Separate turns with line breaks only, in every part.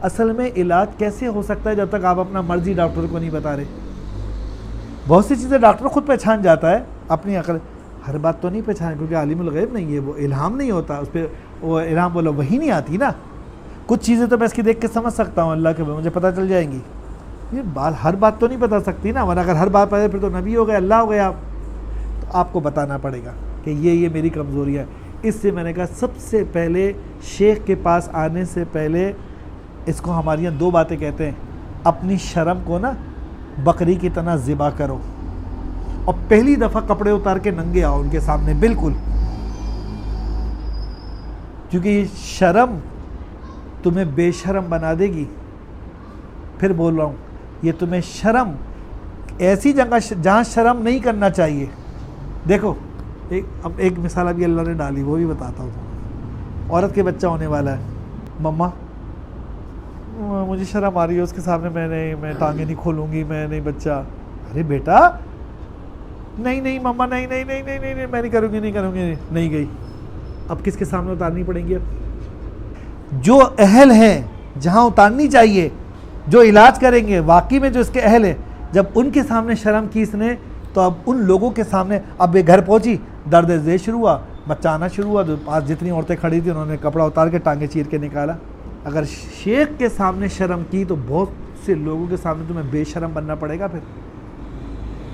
اصل میں علاج کیسے ہو سکتا ہے جب تک آپ اپنا مرضی ڈاکٹر کو نہیں بتا رہے؟ بہت سی چیزیں ڈاکٹر خود پہچان جاتا ہے اپنی عقل، ہر بات تو نہیں پہچانے کیونکہ عالم الغیب نہیں ہے، وہ الہام نہیں ہوتا اس پہ، وہ الہام بولو وہی نہیں آتی نا. کچھ چیزیں تو میں اس کی دیکھ کے سمجھ سکتا ہوں، اللہ کے مجھے پتہ چل جائیں گی. یہ ہر بات تو نہیں بتا سکتی نا، ورنہ اگر ہر بات پتہ پھر تو نبی ہو گئے، اللہ ہو گئے آپ. تو آپ کو بتانا پڑے گا کہ یہ میری کمزوری ہے. اس سے میں نے کہا سب سے پہلے شیخ کے پاس آنے سے پہلے اس کو ہمارے یہاں 2 باتیں کہتے ہیں. اپنی شرم کو نا بکری کی طرح ذبح کرو، اور پہلی دفعہ کپڑے اتار کے ننگے آؤ ان کے سامنے بالکل، کیونکہ یہ شرم تمہیں بے شرم بنا دے گی. پھر بول رہا ہوں، یہ تمہیں شرم ایسی جگہ جہاں شرم نہیں کرنا چاہیے. دیکھو اب ایک مثال ابھی اللہ نے ڈالی، وہ بھی بتاتا ہوں تمہیں. عورت کے بچہ ہونے والا ہے، مما مجھے شرم آ رہی ہے اس کے سامنے، میں ٹانگیں نہیں کھولوں گی، میں نہیں بچہ. ارے بیٹا نہیں مما نہیں میں نہیں کروں گی نہیں گئی. اب کس کے سامنے اتارنی پڑیں گی؟ اب جو اہل ہیں جہاں اتارنی چاہیے، جو علاج کریں گے واقعی میں جو اس کے اہل ہیں، جب ان کے سامنے شرم کی اس نے، تو اب ان لوگوں کے سامنے، اب یہ گھر پہنچی، درد ذیل شروع ہوا، بچہ آنا شروع ہوا، تو پاس جتنی عورتیں کھڑی تھیں انہوں نے کپڑا اتار کے ٹانگیں چیر کے نکالا. اگر شیخ کے سامنے شرم کی تو بہت سے لوگوں کے سامنے تمہیں بے شرم بننا پڑے گا. پھر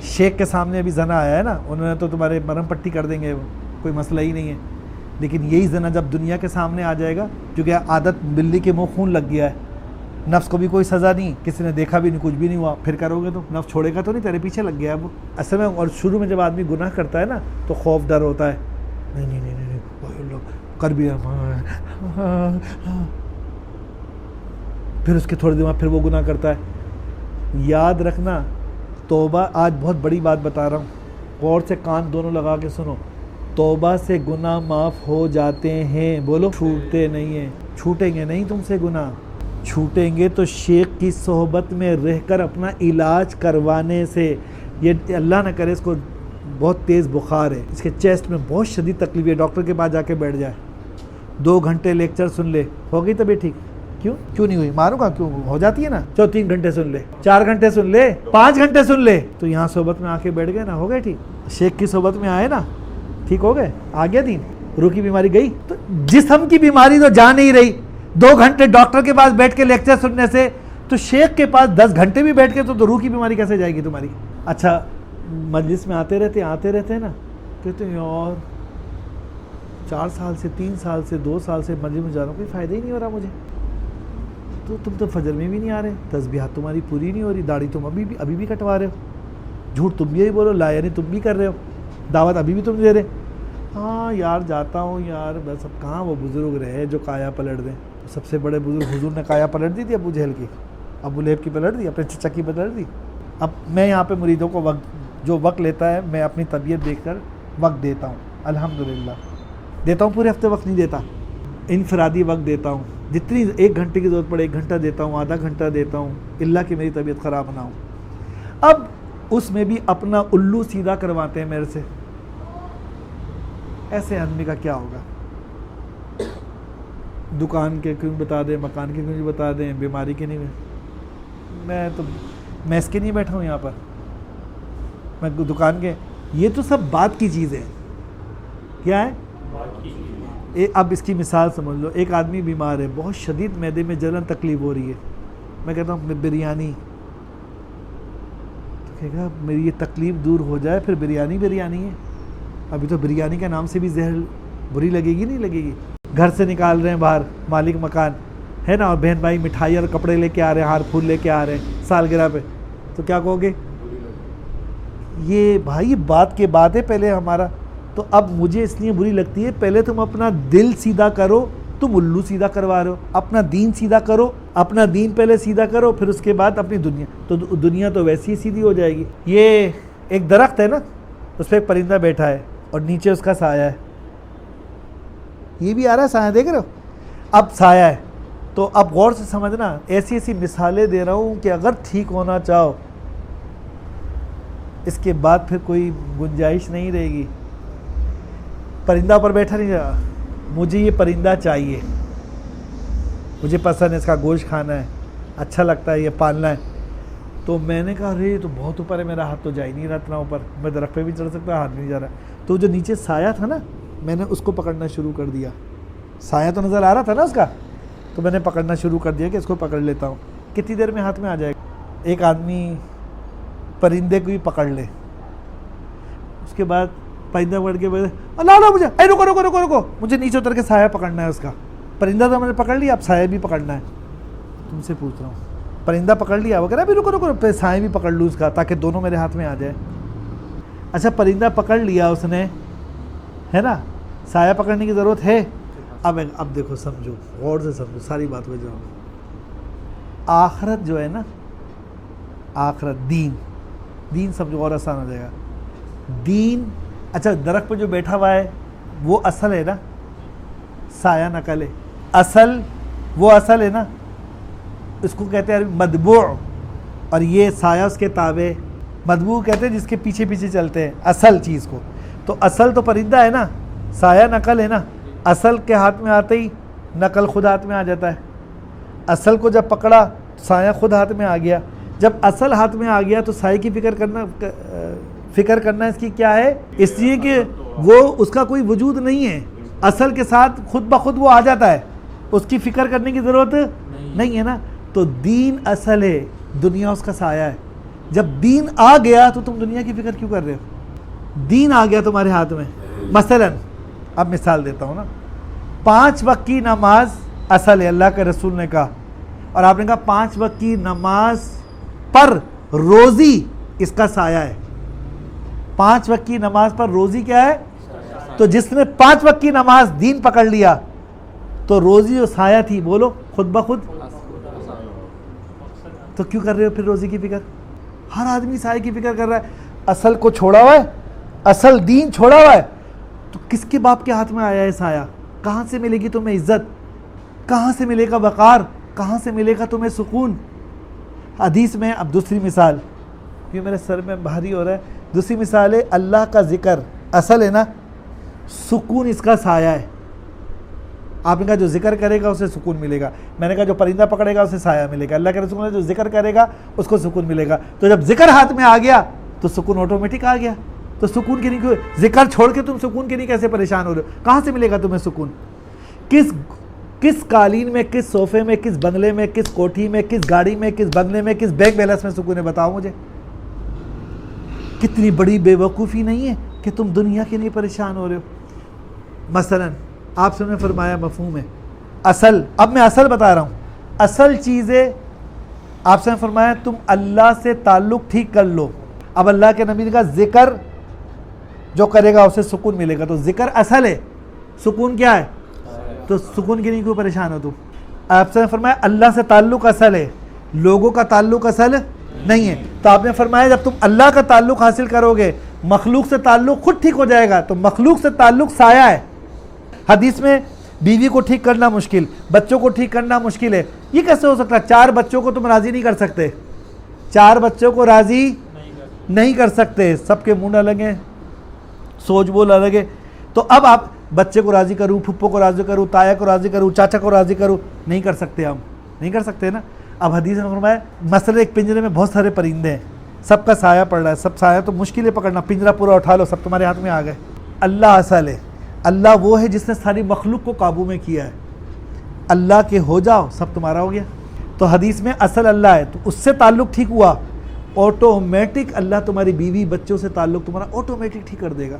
شیخ کے سامنے ابھی زنا آیا ہے نا، انہوں نے تو تمہارے مرم پٹی کر دیں گے، کوئی مسئلہ ہی نہیں ہے. لیکن یہی زنا جب دنیا کے سامنے آ جائے گا، کیونکہ عادت بلی کے منہ خون لگ گیا ہے، نفس کو بھی کوئی سزا نہیں، کسی نے دیکھا بھی نہیں، کچھ بھی نہیں ہوا، پھر کرو گے تو نفس چھوڑے گا تو نہیں، تیرے پیچھے لگ گیا اب اصل میں. اور شروع میں جب آدمی گناہ کرتا ہے نا تو خوف ڈر ہوتا ہے، نہیں کر بھی، پھر اس کے تھوڑے دن بعد پھر وہ گناہ کرتا ہے. یاد رکھنا توبہ، آج بہت بڑی بات بتا رہا ہوں، غور سے کان دونوں لگا کے سنو. توبہ سے گناہ معاف ہو جاتے ہیں، بولو چھوٹتے نہیں ہیں. چھوٹیں گے نہیں تم سے گناہ، چھوٹیں گے تو شیخ کی صحبت میں رہ کر اپنا علاج کروانے سے. یہ اللہ نہ کرے اس کو بہت تیز بخار ہے، اس کے چیسٹ میں بہت شدید تکلیف ہے، ڈاکٹر کے پاس جا کے بیٹھ جائے، 2 گھنٹے لیکچر سن لے، ہو گئی طبیعت ٹھیک؟ کیوں نہیں ہوئی؟ ماروں گا کیوں؟ ہو جاتی ہے نا. 3 گھنٹے سن لے، 4 گھنٹے سن لے، 5 گھنٹے سن لے، تو یہاں صحبت میں آ کے بیٹھ گئے نا، ہو گئے ٹھیک. شیخ کی صحبت میں آئے نا، ٹھیک ہو گئے، آ گیا دین. روح کی بیماری گئی. تو جسم کی بیماری تو جا نہیں رہی. 2 گھنٹے ڈاکٹر کے پاس بیٹھ کے لیکچر سننے سے، تو شیخ کے پاس 10 گھنٹے بھی بیٹھ کے تو روح کی بیماری کیسے جائے گی تمہاری؟ اچھا مجلس میں آتے رہتے ہیں نا، کہتے ہیں یار 4 سال سے 3 سال سے 2 سال سے مجلس میں جا رہا ہوں، کوئی فائدہ ہی نہیں ہو رہا مجھے. تو تم تو فجر میں بھی نہیں آ رہے، تسبیحات تمہاری پوری نہیں ہو رہی، داڑھی تم ابھی بھی کٹوا رہے ہو، جھوٹ تم بھی یہی بولو، لا یعنی تم بھی کر رہے ہو، دعوت ابھی بھی تم دے رہے. ہاں یار جاتا ہوں یار، بس اب کہاں وہ بزرگ رہے جو کایا پلٹ دیں. سب سے بڑے بزرگ حضور نے کایا پلٹ دی تھی ابو جہل کی، ابو لہب کی پلٹ دی، اپنے چچا کی پلٹ دی. اب میں یہاں پہ مریدوں کو جو وقت لیتا ہے، میں اپنی طبیعت دیکھ کر وقت دیتا ہوں، الحمدللہ دیتا ہوں. پورے ہفتے وقت نہیں دیتا، انفرادی وقت دیتا ہوں، جتنی 1 گھنٹے کی ضرورت پڑے 1 گھنٹہ دیتا ہوں، آدھا گھنٹہ دیتا ہوں، اللہ کہ میری طبیعت خراب نہ ہو. اب اس میں بھی اپنا الو سیدھا کرواتے ہیں میرے سے. ایسے آدمی کا کیا ہوگا؟ دکان کے کیوں بتا دیں، مکان کے کیوں بتا دیں، بیماری کے نہیں. میں اس کے نہیں بیٹھا ہوں یہاں پر، میں دکان کے. یہ تو سب بات کی چیزیں ہیں. کیا ہے؟ اب اس کی مثال سمجھ لو. ایک آدمی بیمار ہے، بہت شدید معدے میں جلن تکلیف ہو رہی ہے. میں کہتا ہوں بریانی، تو کہے گا میری یہ تکلیف دور ہو جائے پھر بریانی ہے. ابھی تو بریانی کے نام سے بھی زہر بری لگے گی نہیں لگے گی. گھر سے نکال رہے ہیں باہر مالک مکان ہے نا، اور بہن بھائی مٹھائی اور کپڑے لے کے آ رہے ہیں، ہار پھول لے کے آ رہے ہیں سالگرہ پہ، تو کیا کہو گے؟ یہ بھائی بات کے بات ہے پہلے ہمارا. تو اب مجھے اس لیے بری لگتی ہے، پہلے تم اپنا دل سیدھا کرو، تم الو سیدھا کروا رہے ہو. اپنا دین سیدھا کرو، اپنا دین پہلے سیدھا کرو، پھر اس کے بعد اپنی دنیا. تو دنیا تو ویسی ہی سیدھی ہو جائے گی. یہ ایک درخت ہے نا، اس پہ ایک پرندہ بیٹھا ہے اور نیچے اس کا سایہ ہے. یہ بھی آ رہا ہے سایہ، دیکھ رہے ہو؟ اب سایہ ہے تو اب غور سے سمجھنا. ایسی مثالیں دے رہا ہوں کہ اگر ٹھیک ہونا چاہو، اس کے بعد پھر کوئی گنجائش نہیں رہے گی. پرندہ پر بیٹھا نہیں رہا، مجھے یہ پرندہ چاہیے. مجھے پسند ہے، اس کا گوشت کھانا ہے، اچھا لگتا ہے، یہ پالنا ہے. تو میں نے کہا ارے یہ تو بہت اوپر ہے، میرا ہاتھ تو جا ہی نہیں رہا اتنا اوپر، میں درخت پہ بھی چڑھ سکتا، ہاتھ نہیں جا رہا. تو جو نیچے سایہ تھا نا، میں نے اس کو پکڑنا شروع کر دیا. سایہ تو نظر آ رہا تھا نا اس کا، تو میں نے پکڑنا شروع کر دیا کہ اس کو پکڑ لیتا ہوں. کتنی دیر میں ہاتھ میں آ جائے گا؟ ایک آدمی پرندے کو بھی پکڑ لے، اس کے بعد پرندہ پکڑ کے اللہ مجھے رکو رکو رکو رکو، مجھے نیچے اتر کے سایہ پکڑنا ہے اس کا. پرندہ تو میں نے پکڑ لیا، اب سایہ بھی پکڑنا ہے. تم سے پوچھ رہا ہوں، پرندہ پکڑ لیا، وہ کہہ رہا ابھی رکو رکو، پھر سایہ بھی پکڑ لوں اس کا تاکہ دونوں میرے ہاتھ میں آ جائے. اچھا پرندہ پکڑ لیا اس نے، ہے نا، سایہ پکڑنے کی ضرورت ہے. اب دیکھو، سمجھو، غور سے سمجھو، ساری بات ہو جاؤ. آخرت جو ہے نا، آخرت، دین سمجھو اور آسان ہو جائے گا. دین، اچھا درخت پہ جو بیٹھا ہوا ہے وہ اصل ہے نا، سایہ نقل ہے. اصل، وہ اصل ہے نا، اس کو کہتے ہیں مطبوع، اور یہ سایہ اس کے تابع. مطبوع کہتے ہیں جس کے پیچھے پیچھے چلتے ہیں اصل چیز کو. تو اصل تو پرندہ ہے نا، سایہ نقل ہے نا. اصل کے ہاتھ میں آتے ہی نقل خود ہاتھ میں آ جاتا ہے. اصل کو جب پکڑا سایہ خود ہاتھ میں آ گیا. جب اصل ہاتھ میں آ گیا تو سایہ کی فکر کرنا اس کی کیا ہے؟ اس لیے کہ وہ اس کا کوئی وجود نہیں ہے، اصل کے ساتھ خود بخود وہ آ جاتا ہے، اس کی فکر کرنے کی ضرورت نہیں ہے نا. تو دین اصل ہے، دنیا اس کا سایہ ہے. جب دین آ گیا تو تم دنیا کی فکر کیوں کر رہے ہو؟ دین آ گیا تمہارے ہاتھ میں. مثلا اب مثال دیتا ہوں نا، 5 وقت کی نماز اصل ہے، اللہ کے رسول نے کہا، اور آپ نے کہا 5 وقت کی نماز پر روزی اس کا سایہ ہے. 5 وقت کی نماز پر روزی کیا ہے؟ تو جس نے 5 وقت کی نماز دین پکڑ لیا تو روزی جو سایہ تھی، بولو خود بخود. تو کیوں کر رہے ہو پھر روزی کی فکر؟ ہر آدمی سایہ کی فکر کر رہا ہے. اصل کو چھوڑا ہوا ہے، اصل دین چھوڑا ہوا ہے، تو کس کے باپ کے ہاتھ میں آیا ہے سایہ؟ کہاں سے ملے گی تمہیں عزت؟ کہاں سے ملے گا وقار؟ کہاں سے ملے گا تمہیں سکون؟ حدیث میں اب دوسری مثال، یہ میرے سر میں بھاری ہو رہا ہے. دوسری مثال ہے اللہ کا ذکر، اصل ہے نا، سکون اس کا سایہ ہے. آپ نے کہا جو ذکر کرے گا اسے سکون ملے گا. میں نے کہا جو پرندہ پکڑے گا اسے سایہ ملے گا. اللہ کے رسول نے جو ذکر کرے گا اس کو سکون ملے گا. تو جب ذکر ہاتھ میں آ گیا تو سکون آٹومیٹک آ گیا. تو سکون کے نہیں، ذکر چھوڑ کے تم سکون کے نہیں کیسے پریشان ہو رہے ہو؟ کہاں سے ملے گا تمہیں سکون؟ کس قالین میں، کس صوفے میں، کس بنگلے میں، کس کوٹھی میں، کس گاڑی میں، کس بنگلے میں، کس بینک بیلنس میں سکون ہے؟ بتاؤ مجھے. کتنی بڑی بے وقوفی نہیں ہے کہ تم دنیا کے لیے پریشان ہو رہے ہو. مثلا آپ سے نے فرمایا مفہوم ہے اصل. اب میں اصل بتا رہا ہوں، اصل چیز ہے. آپ سے نے فرمایا تم اللہ سے تعلق ٹھیک کر لو. اب اللہ کے نبی نے کہا ذکر جو کرے گا اسے سکون ملے گا. تو ذکر اصل ہے، سکون کیا ہے؟ تو سکون کے لیے کیوں پریشان ہو تم؟ آپ سے نے فرمایا اللہ سے تعلق اصل ہے، لوگوں کا تعلق اصل نہیں ہے. تو آپ نے فرمایا جب تم اللہ کا تعلق حاصل کرو گے مخلوق سے تعلق خود ٹھیک ہو جائے گا. تو مخلوق سے تعلق سایہ ہے. حدیث میں بیوی کو ٹھیک کرنا مشکل، بچوں کو ٹھیک کرنا مشکل ہے. یہ کیسے ہو سکتا ہے؟ 4 بچوں کو تم راضی نہیں کر سکتے، 4 بچوں کو راضی نہیں کر سکتے. سب کے منہ الگ ہیں، سوچ بول الگ ہے. تو اب آپ بچے کو راضی کروں، پھپھو کو راضی کروں، تایا کو راضی کروں، چاچا کو راضی کروں، نہیں کر سکتے. ہم نہیں کر سکتے نا. اب حدیث نے فرمایا مثلا ایک پنجرے میں بہت سارے پرندے ہیں، سب کا سایہ پڑ رہا ہے، سب سایہ تو مشکل ہے پکڑنا. پنجرا پورا اٹھا لو، سب تمہارے ہاتھ میں آ گئے. اللہ اصل ہے. اللہ وہ ہے جس نے ساری مخلوق کو قابو میں کیا ہے. اللہ کے ہو جاؤ سب تمہارا ہو گیا. تو حدیث میں اصل اللہ ہے، تو اس سے تعلق ٹھیک ہوا، آٹومیٹک اللہ تمہاری بیوی بچوں سے تعلق تمہارا آٹومیٹک ٹھیک کر دے گا.